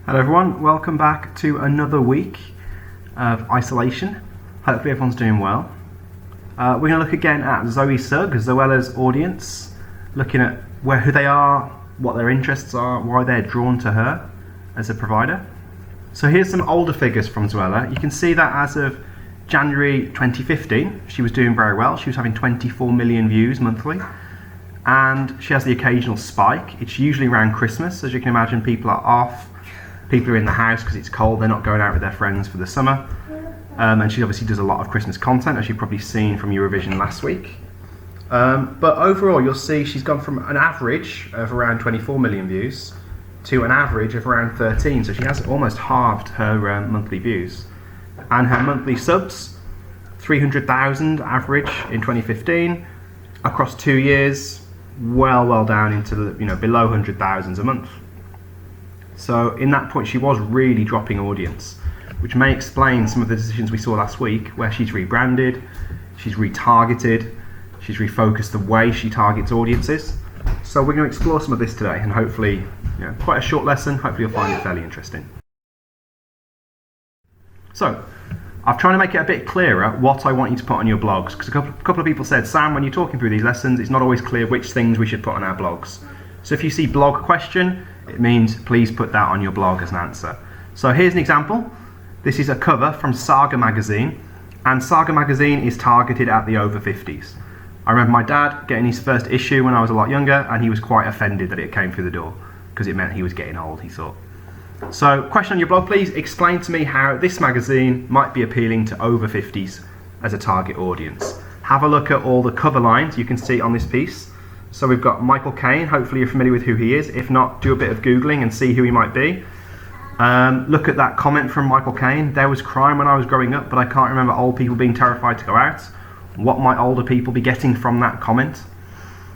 Hello everyone, welcome back to another week of isolation. Hopefully everyone's doing well. We're going to look again at Zoella's audience, looking at who they are, what their interests are, why they're drawn to her as a provider. So here's some older figures from Zoella. You can see that as of January 2015, she was doing very well. She was having 24 million views monthly. And she has the occasional spike. It's usually around Christmas. As you can imagine, people are off. People are in the house because it's cold. They're not going out with their friends for the summer. And she obviously does a lot of Christmas content, as you've probably seen from Eurovision last week. But overall, you'll see she's gone from an average of around 24 million views to an average of around 13. So she has almost halved her monthly views. And her monthly subs, 300,000 average in 2015. Across 2 years, well down into the, below 100,000 a month. So in that point, she was really dropping audience, which may explain some of the decisions we saw last week, where she's rebranded, she's retargeted, she's refocused the way she targets audiences. So we're going to explore some of this today, and hopefully, quite a short lesson. Hopefully you'll find it fairly interesting. So, I've tried to make it a bit clearer what I want you to put on your blogs, because a couple of people said, Sam, when you're talking through these lessons, it's not always clear which things we should put on our blogs. So if you see blog question, it means please put that on your blog as an answer. So here's an example. This is a cover from Saga magazine, and Saga magazine is targeted at the over 50s. I remember my dad getting his first issue when I was a lot younger, and he was quite offended that it came through the door, because it meant he was getting old, he thought. So, question on your blog, please. Explain to me how this magazine might be appealing to over 50s as a target audience. Have a look at all the cover lines you can see on this piece. So we've got Michael Caine. Hopefully you're familiar with who he is. If not, do a bit of Googling and see who he might be. Look at that comment from Michael Caine. There was crime when I was growing up, but I can't remember old people being terrified to go out. What might older people be getting from that comment?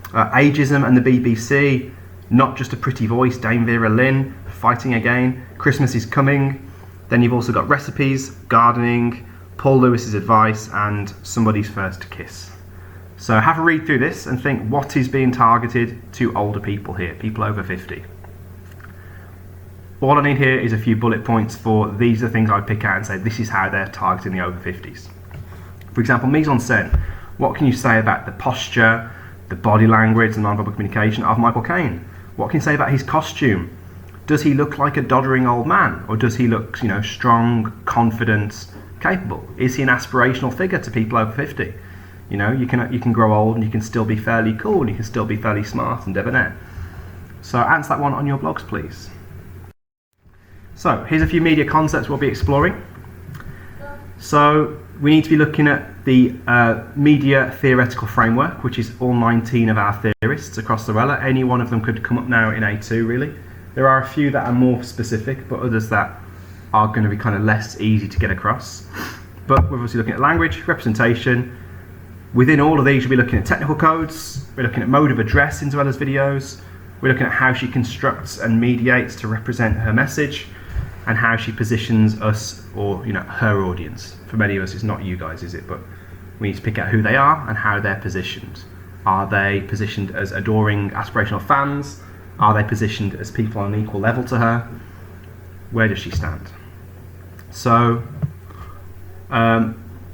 Ageism and the BBC. Not just a pretty voice, Dame Vera Lynn, fighting again, Christmas is coming. Then you've also got recipes, gardening, Paul Lewis's advice, and somebody's first kiss. So have a read through this and think what is being targeted to older people here, people over 50. All I need here is a few bullet points for these are things I'd pick out and say this is how they're targeting the over 50s. For example, mise en scène. What can you say about the posture, the body language, and non-verbal communication of Michael Caine? What can you say about his costume? Does he look like a doddering old man, or does he look, strong, confident, capable? Is he an aspirational figure to people over 50? You can grow old and you can still be fairly cool and you can still be fairly smart and debonair. So answer that one on your blogs, please. So here's a few media concepts we'll be exploring. So we need to be looking at the media theoretical framework, which is all 19 of our theorists across Zoella. Any one of them could come up now in A2, really. There are a few that are more specific, but others that are going to be kind of less easy to get across. But we're obviously looking at language, representation. Within all of these, you'll be looking at technical codes. We're looking at mode of address in Zoella's videos. We're looking at how she constructs and mediates to represent her message, and how she positions us, or her audience. For many of us, it's not you guys, is it? But we need to pick out who they are and how they're positioned. Are they positioned as adoring, aspirational fans? Are they positioned as people on an equal level to her? Where does she stand? So,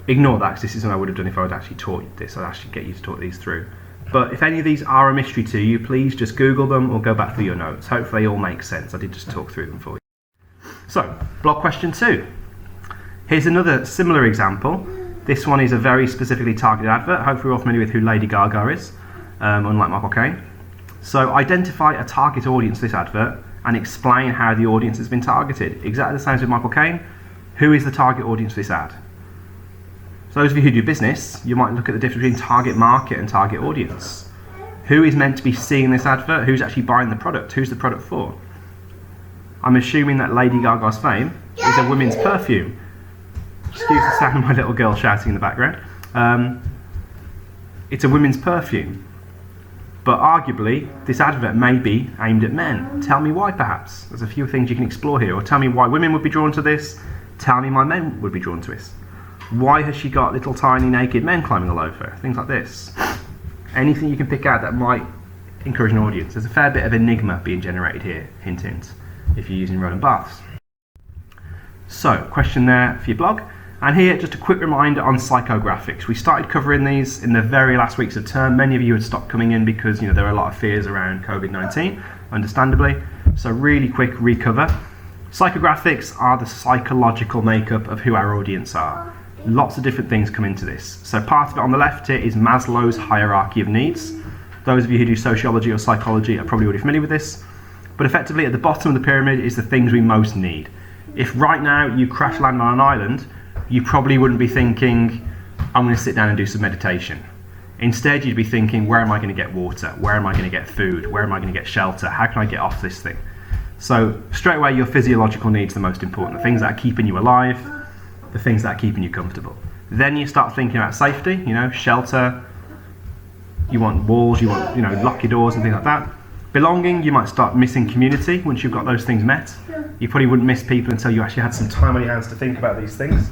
ignore that, because this is what I would have done if I would actually taught this. I'd actually get you to talk these through. But if any of these are a mystery to you, please just Google them or go back through your notes. Hopefully they all make sense. I did just talk through them for you. So, blog question 2. Here's another similar example. This one is a very specifically targeted advert. Hopefully we're all familiar with who Lady Gaga is, unlike Michael Caine. So identify a target audience for this advert and explain how the audience has been targeted. Exactly the same as with Michael Caine. Who is the target audience for this ad? So those of you who do business, you might look at the difference between target market and target audience. Who is meant to be seeing this advert? Who's actually buying the product? Who's the product for? I'm assuming that Lady Gaga's fame is a women's perfume. Excuse the sound of my little girl shouting in the background. It's a women's perfume. But arguably, this advert may be aimed at men. Tell me why, perhaps. There's a few things you can explore here. Or tell me why women would be drawn to this. Tell me why men would be drawn to this. Why has she got little tiny naked men climbing all over her? Things like this. Anything you can pick out that might encourage an audience. There's a fair bit of enigma being generated here. Hint, hint. if you're using rolling baths. So, question there for your blog. And here, just a quick reminder on psychographics. We started covering these in the very last weeks of term. Many of you had stopped coming in because there are a lot of fears around COVID-19, understandably. So really quick recover. Psychographics are the psychological makeup of who our audience are. Lots of different things come into this. So part of it on the left here is Maslow's hierarchy of needs. Those of you who do sociology or psychology are probably already familiar with this. But effectively at the bottom of the pyramid is the things we most need. If right now you crash land on an island, you probably wouldn't be thinking, I'm going to sit down and do some meditation. Instead, you'd be thinking, where am I going to get water? Where am I going to get food? Where am I going to get shelter? How can I get off this thing? So straight away, your physiological needs are the most important. The things that are keeping you alive, the things that are keeping you comfortable. Then you start thinking about safety, shelter. You want walls, you want, lock your doors and things like that. Belonging, you might start missing community once you've got those things met. You probably wouldn't miss people until you actually had some time on your hands to think about these things.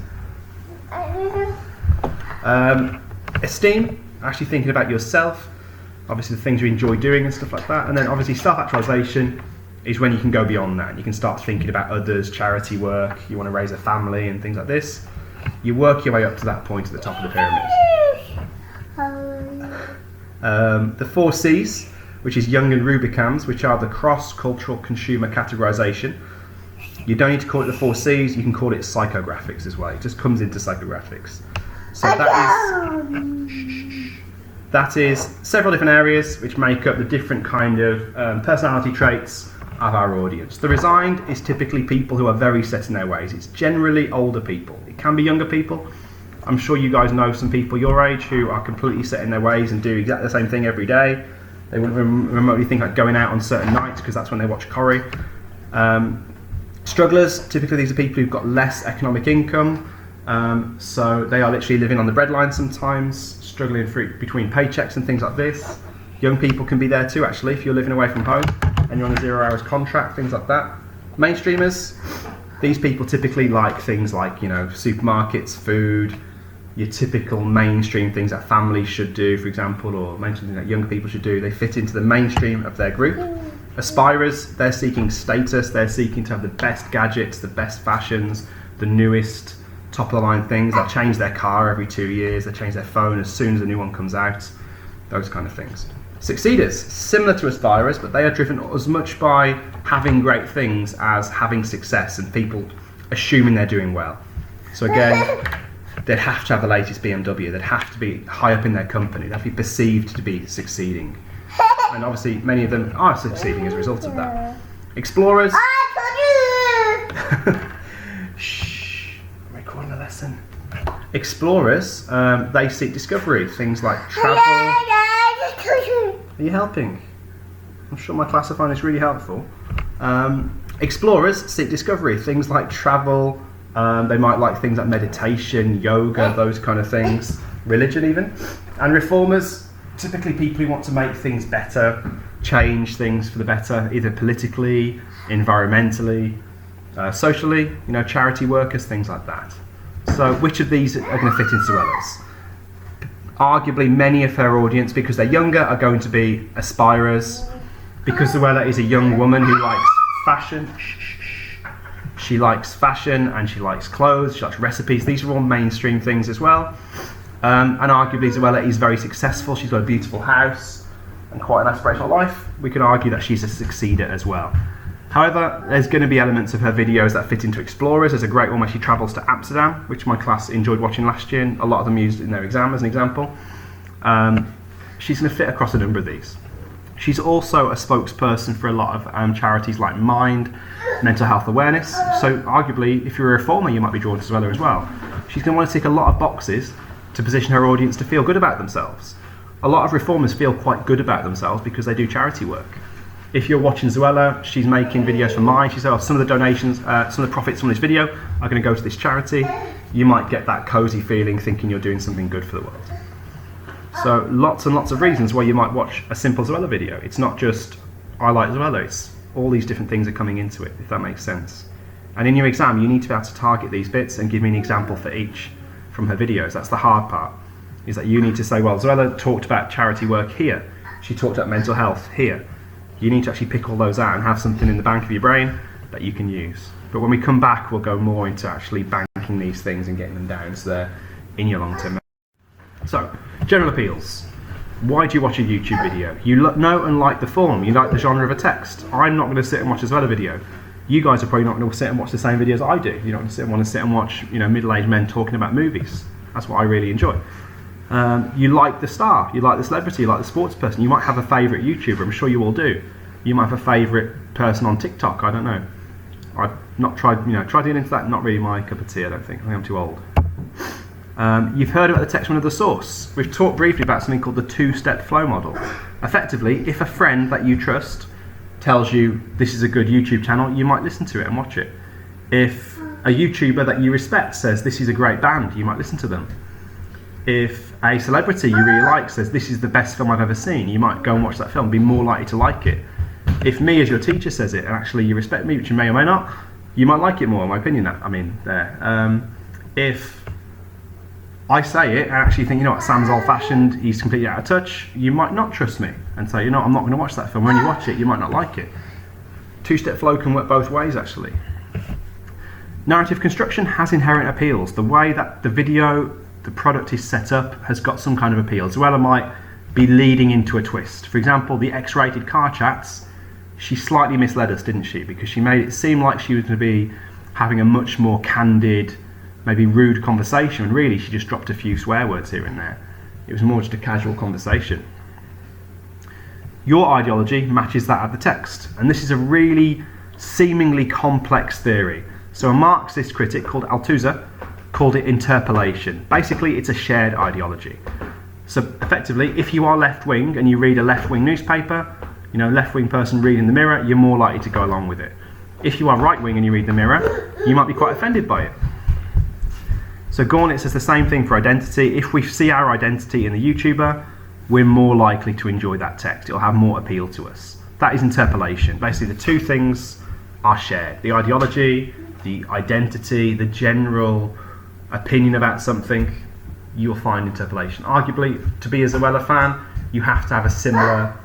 Esteem, actually thinking about yourself, obviously the things you enjoy doing and stuff like that. And then obviously self-actualization is when you can go beyond that. You can start thinking about others, charity work, you want to raise a family and things like this. You work your way up to that point at the top of the pyramid. The 4 C's, which is Young and Rubicams, which are the cross-cultural consumer categorization. You don't need to call it the 4 C's, you can call it psychographics as well. It just comes into psychographics. So that is several different areas which make up the different kind of personality traits of our audience. The resigned is typically people who are very set in their ways. It's generally older people. It can be younger people. I'm sure you guys know some people your age who are completely set in their ways and do exactly the same thing every day. They wouldn't remotely think like going out on certain nights because that's when they watch Corrie. Strugglers, typically these are people who've got less economic income. So they are literally living on the breadline sometimes, struggling between paychecks and things like this. Young people can be there too actually, if you're living away from home and you're on a 0 hours contract, things like that. Mainstreamers, these people typically like things like, supermarkets, food, your typical mainstream things that families should do, for example, or mainstream things that young people should do. They fit into the mainstream of their group. Aspirers, they're seeking status, they're seeking to have the best gadgets, the best fashions, the newest top of the line things. They change their car every 2 years, they change their phone as soon as a new one comes out, those kind of things. Succeeders, similar to aspirers, but they are driven as much by having great things as having success and people assuming they're doing well. So again, they'd have to have the latest BMW, they'd have to be high up in their company, they'd have to be perceived to be succeeding. And obviously many of them are succeeding as a result of that. Explorers. Shh, I'm recording a lesson. Explorers, they seek discovery, things like travel. Are you helping? I'm sure my class will find this really helpful. Explorers seek discovery, things like travel. They might like things like meditation, yoga, those kind of things, religion even. And reformers, typically people who want to make things better, change things for the better, either politically, environmentally, socially, charity workers, things like that. So which of these are going to fit into Zoella's? Arguably many of her audience, because they're younger, are going to be aspirers. Because Zoella is a young woman who likes fashion, she likes fashion and she likes clothes, she likes recipes. These are all mainstream things as well. And arguably Zoella is very successful. She's got a beautiful house and quite an aspirational life. We could argue that she's a succeeder as well. However, there's going to be elements of her videos that fit into explorers. There's a great one where she travels to Amsterdam, which my class enjoyed watching last year, and a lot of them used in their exam as an example. She's going to fit across a number of these. She's also a spokesperson for a lot of charities like Mind, Mental Health Awareness. So arguably, if you're a reformer, you might be drawn to Zoella as well. She's going to want to tick a lot of boxes to position her audience to feel good about themselves. A lot of reformers feel quite good about themselves because they do charity work. If you're watching Zoella, she's making videos for Mind. She says, some of the donations, some of the profits from this video are going to go to this charity. You might get that cozy feeling thinking you're doing something good for the world. So lots and lots of reasons why you might watch a simple Zoella video. It's not just, I like Zoella, it's all these different things are coming into it, if that makes sense. And in your exam, you need to be able to target these bits and give me an example for each from her videos. That's the hard part, is that you need to say, well, Zoella talked about charity work here. She talked about mental health here. You need to actually pick all those out and have something in the bank of your brain that you can use. But when we come back, we'll go more into actually banking these things and getting them down so they're in your long-term. So, general appeals. Why do you watch a YouTube video? You know and like the form, you like the genre of a text. I'm not going to sit and watch a Zoella video. You guys are probably not going to sit and watch the same videos I do. You're not going to want to sit and watch, middle-aged men talking about movies. That's what I really enjoy. You like the star, you like the celebrity, you like the sports person. You might have a favourite YouTuber, I'm sure you all do. You might have a favourite person on TikTok, I don't know. I've not tried getting into that, not really my cup of tea, I don't think. I think I'm too old. You've heard about the text from another source. We've talked briefly about something called the two-step flow model. Effectively, if a friend that you trust tells you this is a good YouTube channel, you might listen to it and watch it. If a YouTuber that you respect says this is a great band, you might listen to them. If a celebrity you really like says this is the best film I've ever seen, you might go and watch that film, be more likely to like it. If me as your teacher says it, and actually you respect me, which you may or may not, you might like it more, in my opinion. If I say it and actually think, Sam's old-fashioned, he's completely out of touch, you might not trust me and say, I'm not going to watch that film. When you watch it, you might not like it. Two-step flow can work both ways, actually. Narrative construction has inherent appeals. The way that the video, the product is set up has got some kind of appeal. Zoella might be leading into a twist. For example, the X-rated car chats, she slightly misled us, didn't she? Because she made it seem like she was going to be having a much more candid, maybe rude conversation, and really she just dropped a few swear words here and there. It was more just a casual conversation. Your ideology matches that of the text, and this is a really seemingly complex theory. So a Marxist critic called Althusser called it interpolation. Basically, it's a shared ideology. So effectively, if you are left-wing and you read a left-wing newspaper, left-wing person reading the Mirror, you're more likely to go along with it. If you are right-wing and you read the Mirror, you might be quite offended by it. So Gornitz says the same thing for identity. If we see our identity in the YouTuber, we're more likely to enjoy that text. It'll have more appeal to us. That is interpolation. Basically, the two things are shared. The ideology, the identity, the general opinion about something, you'll find interpolation. Arguably, to be a Zoella fan, you have to have a similar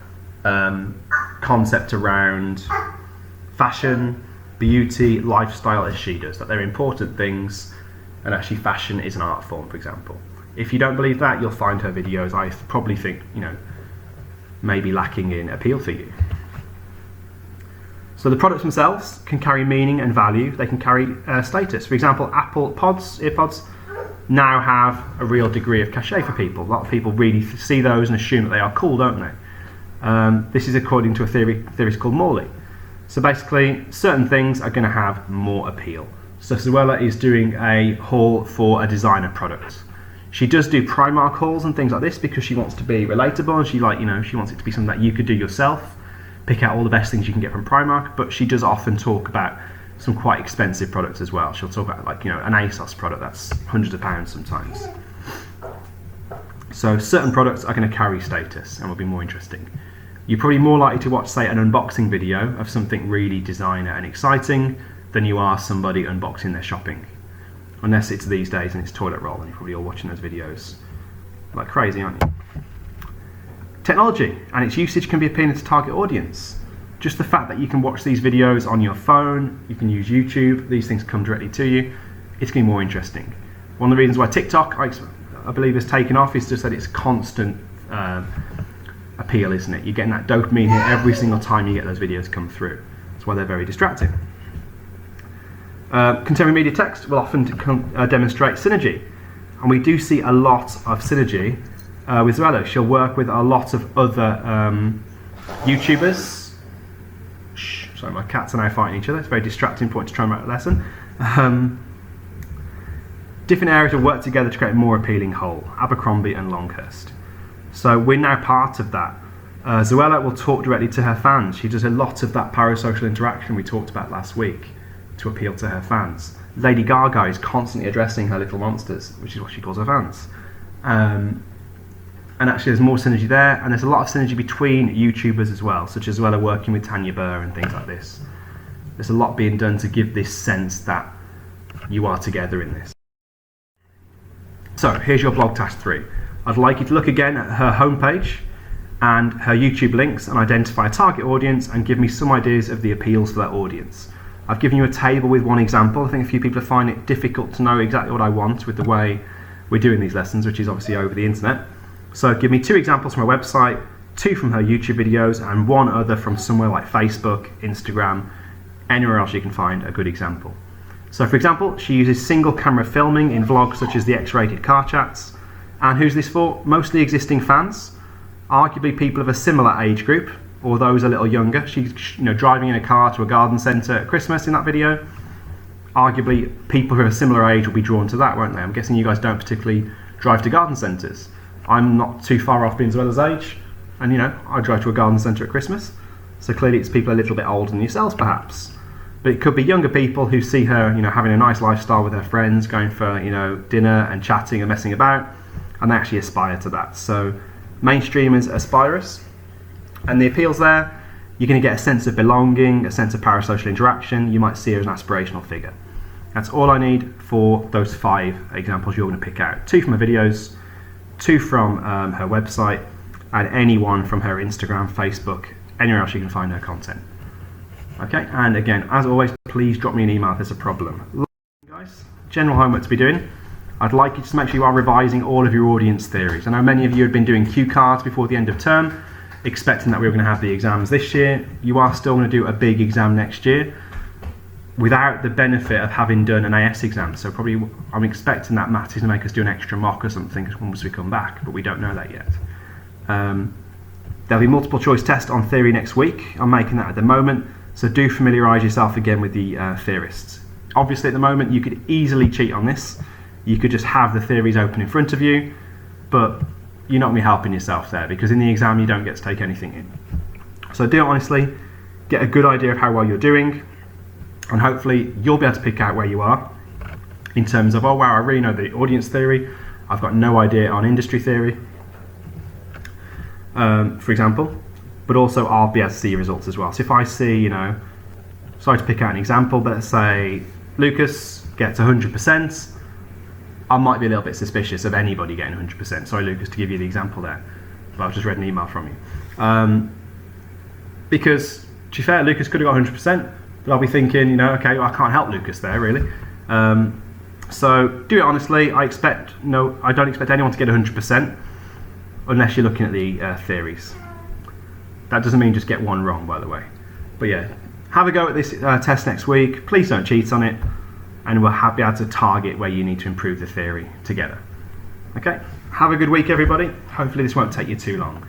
concept around fashion, beauty, lifestyle as she does, that they're important things. And actually fashion is an art form, for example. If you don't believe that, you'll find her videos, I probably think, maybe lacking in appeal for you. So the products themselves can carry meaning and value. They can carry status. For example, Apple earpods now have a real degree of cachet for people. A lot of people really see those and assume that they are cool, don't they? This is according to a theorist called Morley. So basically, certain things are going to have more appeal. So Zoella is doing a haul for a designer product. She does do Primark hauls and things like this because she wants to be relatable, and she wants it to be something that you could do yourself. Pick out all the best things you can get from Primark, but she does often talk about some quite expensive products as well. She'll talk about an ASOS product that's hundreds of pounds sometimes. So certain products are going to carry status and will be more interesting. You're probably more likely to watch, say, an unboxing video of something really designer and exciting than you are somebody unboxing their shopping. Unless it's these days and it's toilet roll, and you're probably all watching those videos like crazy, aren't you? Technology and its usage can be appealing to target audience. Just the fact that you can watch these videos on your phone, you can use YouTube, these things come directly to you, it's going to be more interesting. One of the reasons why TikTok, I believe, has taken off is just that it's constant appeal, isn't it? You're getting that dopamine hit every single time you get those videos come through. That's why they're very distracting. Contemporary media text will often demonstrate synergy, and we do see a lot of synergy with Zoella. She'll work with a lot of other YouTubers. Sorry, my cats are now fighting each other. It's a very distracting point to try and write a lesson. Different areas will work together to create a more appealing whole. Abercrombie and Longhurst. So we're now part of that. Zoella will talk directly to her fans. She does a lot of that parasocial interaction we talked about last week to appeal to her fans. Lady Gaga is constantly addressing her little monsters, which is what she calls her fans. And actually there's more synergy there, and there's a lot of synergy between YouTubers as well, such as Zoella working with Tanya Burr and things like this. There's a lot being done to give this sense that you are together in this. So here's your blog task 3. I'd like you to look again at her homepage and her YouTube links and identify a target audience and give me some ideas of the appeals for that audience. I've given you a table with one example. I think a few people find it difficult to know exactly what I want with the way we're doing these lessons, which is obviously over the internet. So give me 2 examples from her website, 2 from her YouTube videos, and 1 other from somewhere like Facebook, Instagram, anywhere else you can find a good example. So for example, she uses single camera filming in vlogs such as the X-rated car chats. And who's this for? Mostly existing fans, arguably people of a similar age group, or those a little younger. She's driving in a car to a garden centre at Christmas in that video. Arguably people who are a similar age will be drawn to that, won't they? I'm guessing you guys don't particularly drive to garden centres. I'm not too far off being Zoella's age, and I drive to a garden centre at Christmas. So clearly it's people a little bit older than yourselves perhaps. But it could be younger people who see her having a nice lifestyle with her friends, going for dinner and chatting and messing about, and they actually aspire to that. So mainstreamers aspire us. And the appeals there, you're going to get a sense of belonging, a sense of parasocial interaction. You might see her as an aspirational figure. That's all I need for those 5 examples you're going to pick out. 2 from her videos, 2 from her website, and any one from her Instagram, Facebook, anywhere else you can find her content. Okay, and again, as always, please drop me an email if there's a problem. Guys, general homework to be doing. I'd like you to make sure you are revising all of your audience theories. I know many of you have been doing cue cards before the end of term, expecting that we were going to have the exams this year. You are still going to do a big exam next year without the benefit of having done an AS exam. So probably I'm expecting that maths is going to make us do an extra mock or something once we come back, but we don't know that yet. There'll be multiple choice test on theory next week. I'm making that at the moment, so do familiarise yourself again with the theorists. Obviously at the moment you could easily cheat on this. You could just have the theories open in front of you, but you're not going to be helping yourself there, because in the exam you don't get to take anything in. So do it honestly, get a good idea of how well you're doing, and hopefully you'll be able to pick out where you are in terms of, oh wow, I really know the audience theory, I've got no idea on industry theory, for example, but also I'll be able to see your results as well. So if I see, sorry to pick out an example, but let's say Lucas gets 100%, I might be a little bit suspicious of anybody getting 100%. Sorry, Lucas, to give you the example there, but I've just read an email from you. Because, to be fair, Lucas could have got 100%, but I'll be thinking, okay, well, I can't help Lucas there, really. So do it honestly. I don't expect anyone to get 100% unless you're looking at the theories. That doesn't mean just get one wrong, by the way. But yeah, have a go at this test next week. Please don't cheat on it, and we'll be able to target where you need to improve the theory together. Okay, have a good week everybody. Hopefully this won't take you too long.